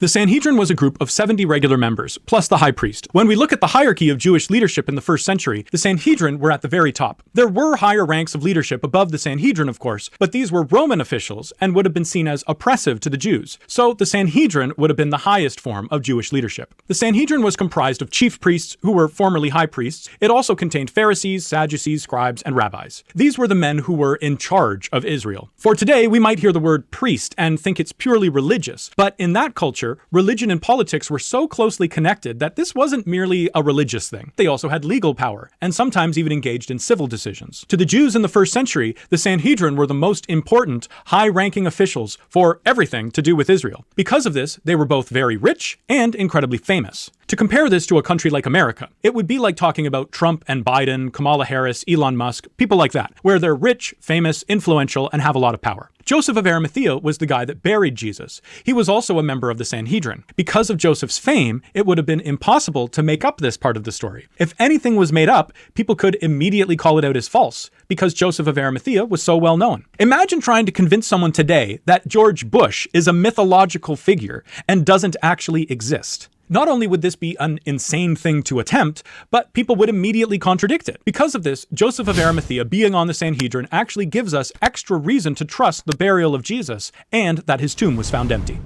The Sanhedrin was a group of 70 regular members, plus the high priest. When we look at the hierarchy of Jewish leadership in the first century, the Sanhedrin were at the very top. There were higher ranks of leadership above the Sanhedrin, of course, but these were Roman officials and would have been seen as oppressive to the Jews. So the Sanhedrin would have been the highest form of Jewish leadership. The Sanhedrin was comprised of chief priests who were formerly high priests. It also contained Pharisees, Sadducees, scribes, and rabbis. These were the men who were in charge of Israel. For today, we might hear the word priest and think it's purely religious, but in that culture, religion and politics were so closely connected that this wasn't merely a religious thing. They also had legal power, and sometimes even engaged in civil decisions. To the Jews in the first century, the Sanhedrin were the most important, high-ranking officials for everything to do with Israel. Because of this, they were both very rich and incredibly famous. To compare this to a country like America, it would be like talking about Trump and Biden, Kamala Harris, Elon Musk, people like that, where they're rich, famous, influential, and have a lot of power. Joseph of Arimathea was the guy that buried Jesus. He was also a member of the Sanhedrin. Because of Joseph's fame, it would have been impossible to make up this part of the story. If anything was made up, people could immediately call it out as false, because Joseph of Arimathea was so well known. Imagine trying to convince someone today that George Bush is a mythological figure and doesn't actually exist. Not only would this be an insane thing to attempt, but people would immediately contradict it. Because of this, Joseph of Arimathea being on the Sanhedrin actually gives us extra reason to trust the burial of Jesus and that his tomb was found empty.